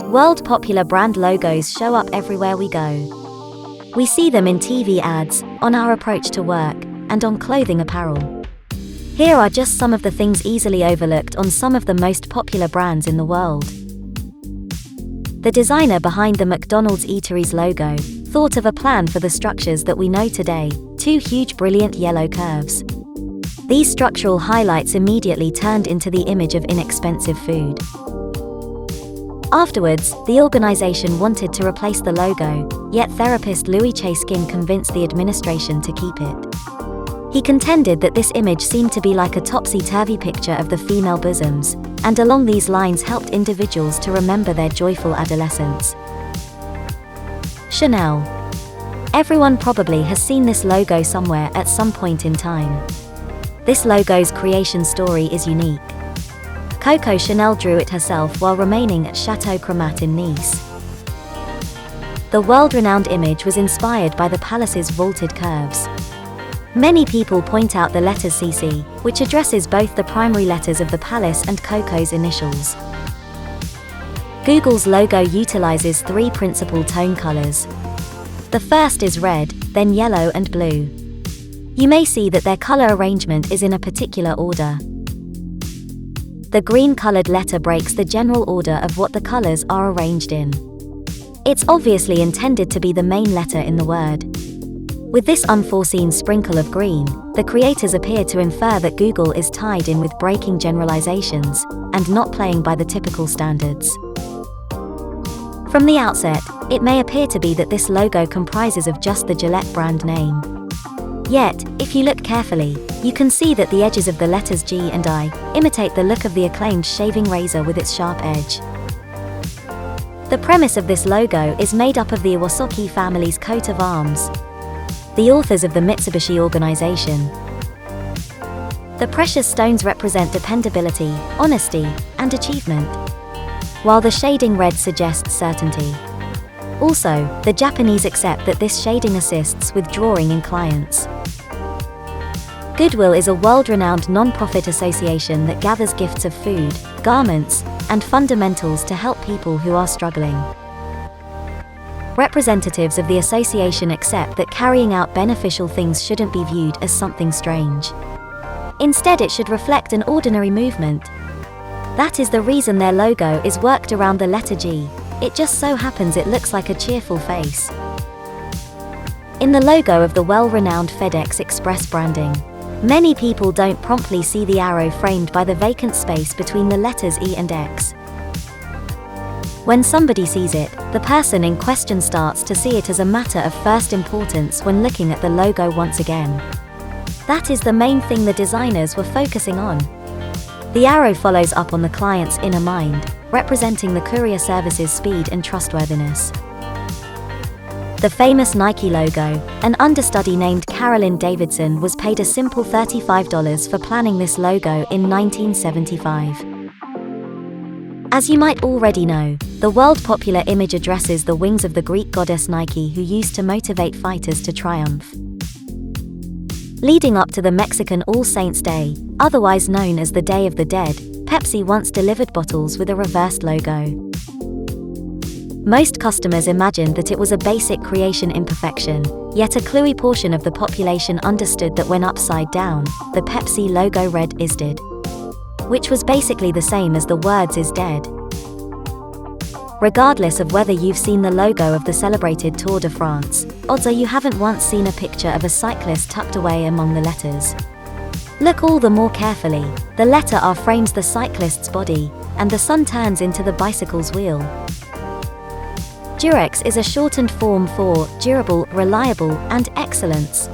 World popular brand logos show up everywhere we go. We see them in TV ads, on our approach to work, and on clothing apparel. Here are just some of the things easily overlooked on some of the most popular brands in the world. The designer behind the McDonald's eateries logo thought of a plan for the structures that we know today, two huge brilliant yellow curves. These structural highlights immediately turned into the image of inexpensive food. Afterwards, the organization wanted to replace the logo, yet therapist Louis Chaskin convinced the administration to keep it. He contended that this image seemed to be like a topsy-turvy picture of the female bosoms, and along these lines helped individuals to remember their joyful adolescence. Chanel. Everyone probably has seen this logo somewhere at some point in time. This logo's creation story is unique. Coco Chanel drew it herself while remaining at Chateau Cramatte in Nice. The world-renowned image was inspired by the palace's vaulted curves. Many people point out the letter CC, which addresses both the primary letters of the palace and Coco's initials. Google's logo utilizes three principal tone colors. The first is red, then yellow and blue. You may see that their color arrangement is in a particular order. The green-colored letter breaks the general order of what the colors are arranged in. It's obviously intended to be the main letter in the word. With this unforeseen sprinkle of green, the creators appear to infer that Google is tied in with breaking generalizations, and not playing by the typical standards. From the outset, it may appear to be that this logo comprises of just the Gillette brand name. Yet, if you look carefully, you can see that the edges of the letters G and I imitate the look of the acclaimed shaving razor with its sharp edge. The premise of this logo is made up of the Iwasaki family's coat of arms, the authors of the Mitsubishi organization. The precious stones represent dependability, honesty, and achievement, while the shading red suggests certainty. Also, the Japanese accept that this shading assists with drawing in clients. Goodwill is a world-renowned non-profit association that gathers gifts of food, garments, and fundamentals to help people who are struggling. Representatives of the association accept that carrying out beneficial things shouldn't be viewed as something strange. Instead, it should reflect an ordinary movement. That is the reason their logo is worked around the letter G. It just so happens it looks like a cheerful face. In the logo of the well-renowned FedEx Express branding, many people don't promptly see the arrow framed by the vacant space between the letters E and X. When somebody sees it, the person in question starts to see it as a matter of first importance when looking at the logo once again. That is the main thing the designers were focusing on. The arrow follows up on the client's inner mind, representing the courier service's speed and trustworthiness. The famous Nike logo, an understudy named Carolyn Davidson was paid a simple $35 for planning this logo in 1975. As you might already know, the world popular image addresses the wings of the Greek goddess Nike, who used to motivate fighters to triumph. Leading up to the Mexican All Saints' Day, otherwise known as the Day of the Dead, Pepsi once delivered bottles with a reversed logo. Most customers imagined that it was a basic creation imperfection, yet a cluey portion of the population understood that when upside down, the Pepsi logo read "is dead," which was basically the same as the words "is dead." Regardless of whether you've seen the logo of the celebrated Tour de France, odds are you haven't once seen a picture of a cyclist tucked away among the letters. Look all the more carefully. The letter R frames the cyclist's body, and the sun turns into the bicycle's wheel. Durex is a shortened form for durable, reliable, and excellence.